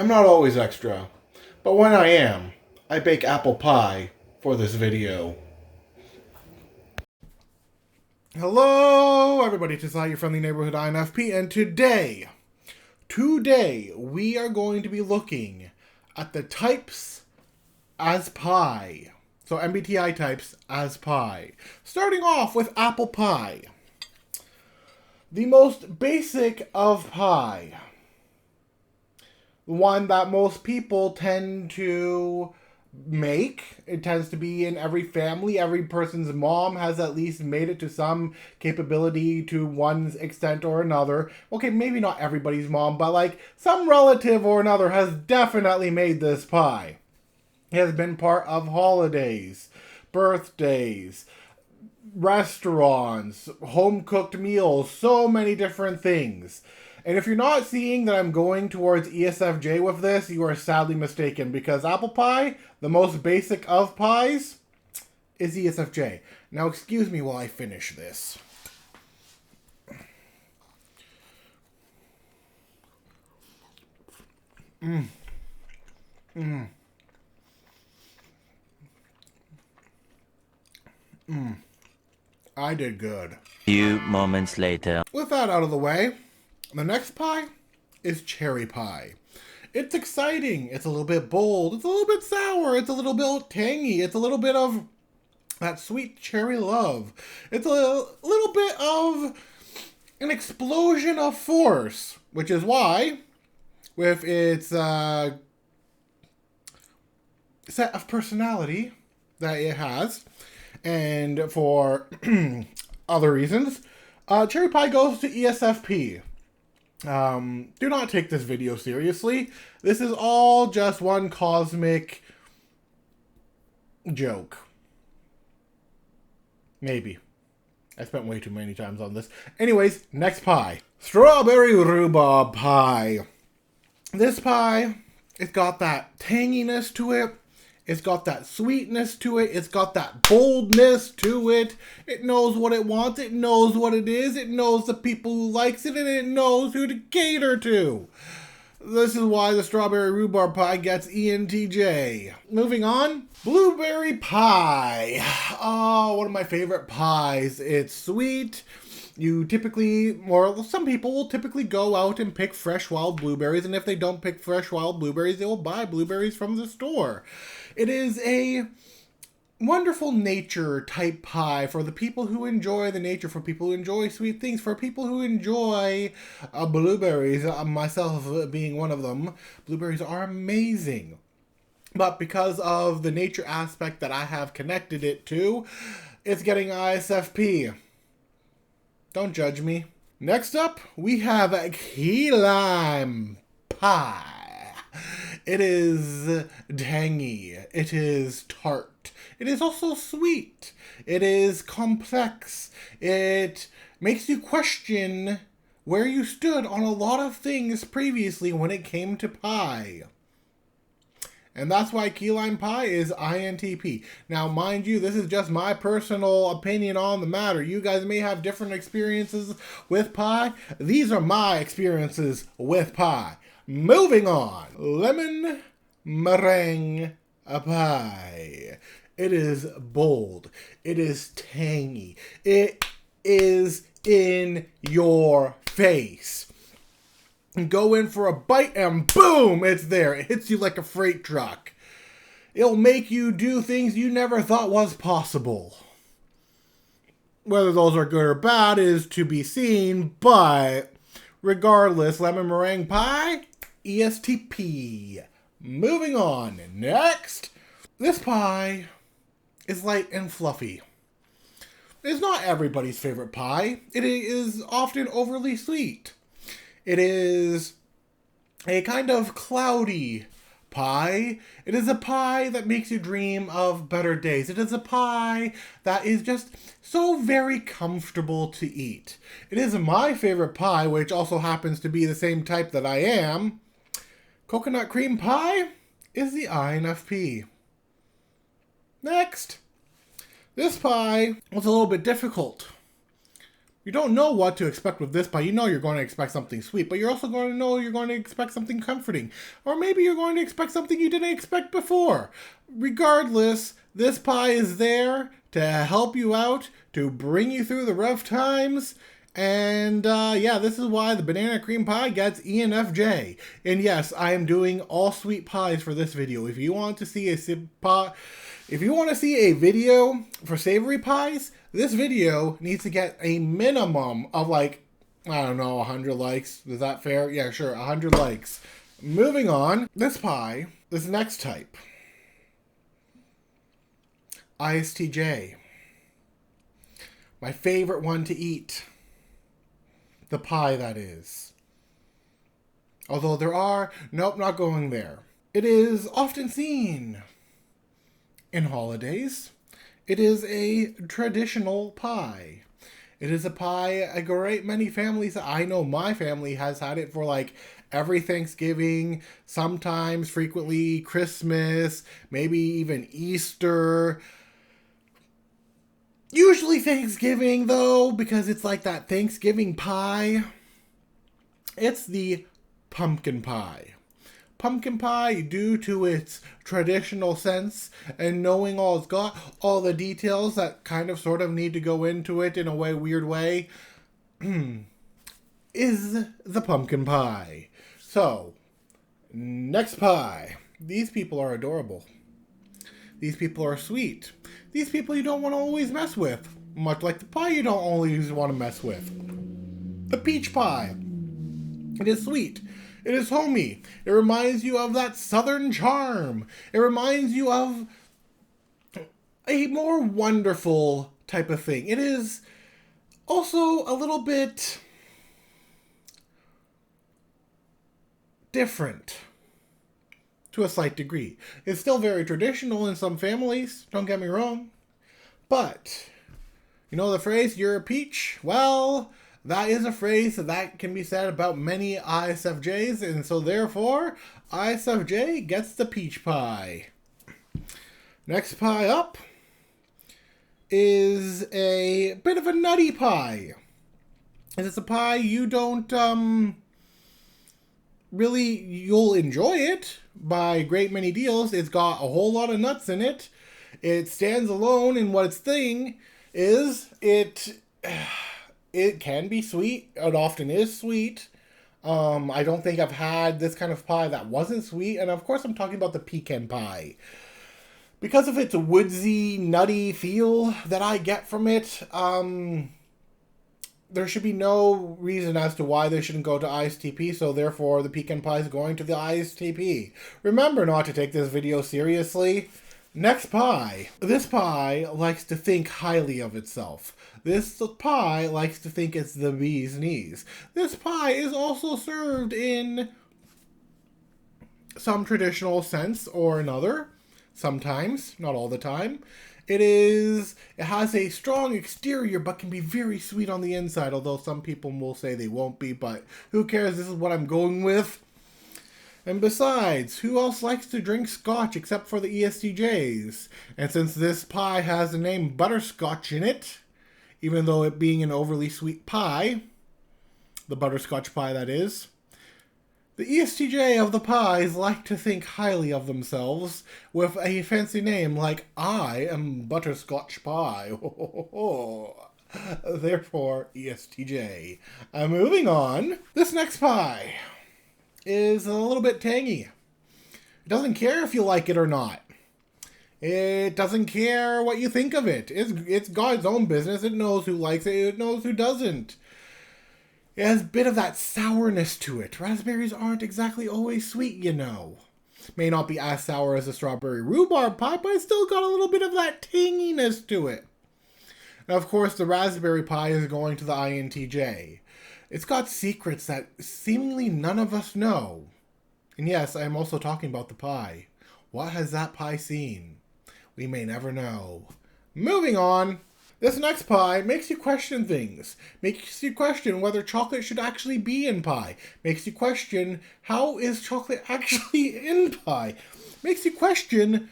I'm not always extra, but when I am, I bake apple pie for this video. Hello everybody, it's your friendly neighborhood INFP, and today we are going to be looking at the types as pie. So MBTI types as pie. Starting off with apple pie. The most basic of pie. One that most people tend to make. It tends to be in every family. Every person's mom has at least made it to some capability to one extent or another. Okay, maybe not everybody's mom, but like some relative or another has definitely made this pie. It has been part of holidays, birthdays, restaurants, home-cooked meals, so many different things. And if you're not seeing that I'm going towards ESFJ with this, you are sadly mistaken, because apple pie, the most basic of pies, is ESFJ. Now excuse me while I finish this. I did good. Few moments later. With that out of the way, the next pie is cherry pie. It's exciting. It's a little bit bold. It's a little bit sour. It's a little bit tangy. It's a little bit of that sweet cherry love. It's a little bit of an explosion of force, which is why, with its set of personality that it has, and for other reasons, cherry pie goes to ESFP. Do not take this video seriously. This is all just one cosmic joke. Maybe. I spent way too many times on this. Anyways, next pie. Strawberry rhubarb pie. This pie, it's got that tanginess to it. It's got that sweetness to it. It's got that boldness to it. It knows what it wants. It knows what it is. It knows the people who likes it, and it knows who to cater to. This is why the strawberry rhubarb pie gets ENTJ. Moving on, blueberry pie. Oh, one of my favorite pies. It's sweet. You typically, or some people will typically go out and pick fresh wild blueberries, and if they don't pick fresh wild blueberries, they will buy blueberries from the store. It is a wonderful nature type pie for the people who enjoy the nature, for people who enjoy sweet things, for people who enjoy blueberries, myself being one of them. Blueberries are amazing. But because of the nature aspect that I have connected it to, it's getting ISFP. Don't judge me. Next up, we have key lime pie. It is tangy. It is tart. It is also sweet. It is complex. It makes you question where you stood on a lot of things previously when it came to pie. And that's why key lime pie is INTP. Now, mind you, this is just my personal opinion on the matter. You guys may have different experiences with pie. These are my experiences with pie. Moving on. Lemon meringue pie. It is bold. It is tangy. It is in your face. Go in for a bite and boom, it's there. It hits you like a freight truck. It'll make you do things you never thought was possible. Whether those are good or bad is to be seen, but regardless, lemon meringue pie, ESTP. Moving on. Next, this pie is light and fluffy. It's not everybody's favorite pie. It is often overly sweet. It is a kind of cloudy pie. It is a pie that makes you dream of better days. It is a pie that is just so very comfortable to eat. It is my favorite pie, which also happens to be the same type that I am. Coconut cream pie is the INFP. Next. This pie was a little bit difficult You don't know what to expect with this pie. You know you're going to expect something sweet, but you're also going to know you're going to expect something comforting. Or maybe you're going to expect something you didn't expect before. Regardless, this pie is there to help you out, to bring you through the rough times. And yeah, this is why the banana cream pie gets ENFJ. And yes, I am doing all sweet pies for this video. If you want to see a video for savory pies, this video needs to get a minimum of like, I don't know, 100 likes. Is that fair? Yeah, sure, 100 likes. Moving on, this pie, this next type, ISTJ. My favorite one to eat. The pie, that is. Although there are... Nope, not going there. It is often seen in holidays. It is a traditional pie. It is a pie a great many families... I know my family has had it for like every Thanksgiving, sometimes frequently Christmas, maybe even Easter... Usually Thanksgiving, though, because it's like that Thanksgiving pie. It's the pumpkin pie. Pumpkin pie, due to its traditional sense and knowing all the details that kind of sort of need to go into it in a weird way, is the pumpkin pie. So, next pie. These people are adorable. These people are sweet. These people you don't want to always mess with. Much like the pie you don't always want to mess with. The peach pie. It is sweet. It is homey. It reminds you of that southern charm. It reminds you of a more wonderful type of thing. It is also a little bit different. To a slight degree. It's still very traditional in some families, don't get me wrong. But, you know the phrase, you're a peach? Well, that is a phrase that can be said about many ISFJs, and so therefore, ISFJ gets the peach pie. Next pie up is a bit of a nutty pie. And it's a pie you don't, really, you'll enjoy it by a great many deals. It's got a whole lot of nuts in it. It stands alone in what its thing is. It can be sweet. It often is sweet. I don't think I've had this kind of pie that wasn't sweet. And of course I'm talking about the pecan pie. Because of its woodsy, nutty feel that I get from it, there should be no reason as to why they shouldn't go to ISTP, so therefore the pecan pie is going to the ISTP. Remember not to take this video seriously. Next pie. This pie likes to think highly of itself. This pie likes to think it's the bee's knees. This pie is also served in some traditional sense or another. Sometimes, not all the time. It has a strong exterior, but can be very sweet on the inside, although some people will say they won't be, but who cares? This is what I'm going with. And besides, who else likes to drink scotch except for the ESTJs? And since this pie has the name butterscotch in it, even though it being an overly sweet pie, the butterscotch pie that is, the ESTJ of the pies like to think highly of themselves with a fancy name like, I am butterscotch pie. Therefore, ESTJ. Moving on, this next pie is a little bit tangy. It doesn't care if you like it or not. It doesn't care what you think of it. It's God's own business. It knows who likes it. It knows who doesn't. It has a bit of that sourness to it. Raspberries aren't exactly always sweet, you know. May not be as sour as a strawberry rhubarb pie, but it's still got a little bit of that tanginess to it. Now, of course, the raspberry pie is going to the INTJ. It's got secrets that seemingly none of us know. And yes, I am also talking about the pie. What has that pie seen? We may never know. Moving on. This next pie makes you question things. Makes you question whether chocolate should actually be in pie. Makes you question, how is chocolate actually in pie? Makes you question,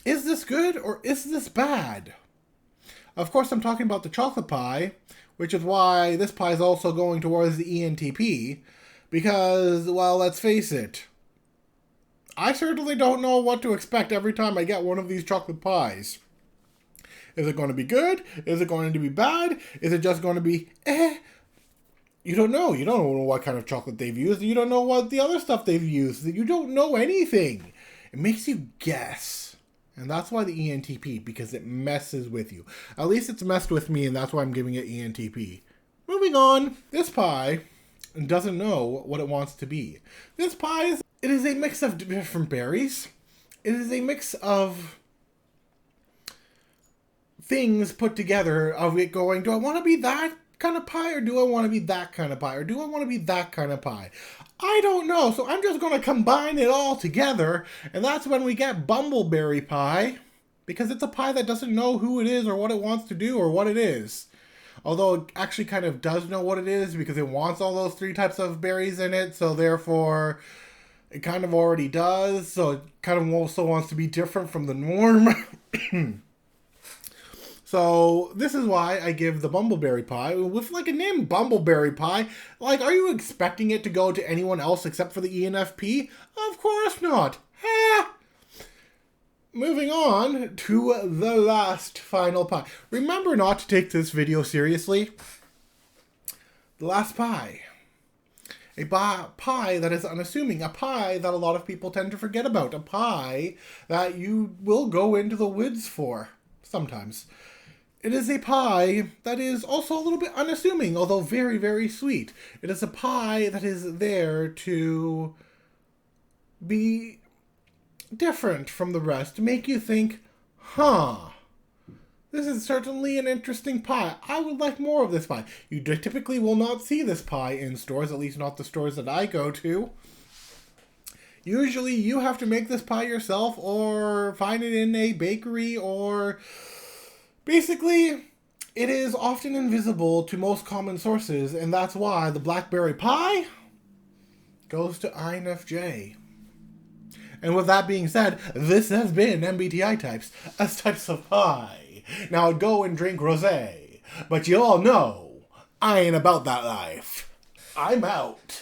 is this good or is this bad? Of course, I'm talking about the chocolate pie, which is why this pie is also going towards the ENTP, because, well, let's face it, I certainly don't know what to expect every time I get one of these chocolate pies. Is it going to be good? Is it going to be bad? Is it just going to be, You don't know. You don't know what kind of chocolate they've used. You don't know what the other stuff they've used. You don't know anything. It makes you guess. And that's why the ENTP, because it messes with you. At least it's messed with me, and that's why I'm giving it ENTP. Moving on, this pie doesn't know what it wants to be. This pie is a mix of different berries. It is a mix of things put together of it going, do I want to be that kind of pie, or do I want to be that kind of pie, or do I want to be that kind of pie? I don't know, so I'm just going to combine it all together, and that's when we get bumbleberry pie, because it's a pie that doesn't know who it is or what it wants to do or what it is. Although it actually kind of does know what it is, because it wants all those 3 types of berries in it, so therefore it kind of already does, so it kind of also wants to be different from the norm. So this is why I give the bumbleberry pie, with like a name bumbleberry pie, like, are you expecting it to go to anyone else except for the ENFP? Of course not. Moving on to the last final pie. Remember not to take this video seriously. The last pie. A pie that is unassuming. A pie that a lot of people tend to forget about. A pie that you will go into the woods for. Sometimes. It is a pie that is also a little bit unassuming, although very, very sweet. It is a pie that is there to be different from the rest, to make you think, this is certainly an interesting pie. I would like more of this pie. You typically will not see this pie in stores, at least not the stores that I go to. Usually you have to make this pie yourself, or find it in a bakery, or basically, it is often invisible to most common sources, and that's why the blackberry pie goes to INFJ. And with that being said, this has been MBTI types as types of pie. Now go and drink rosé, but you all know I ain't about that life. I'm out.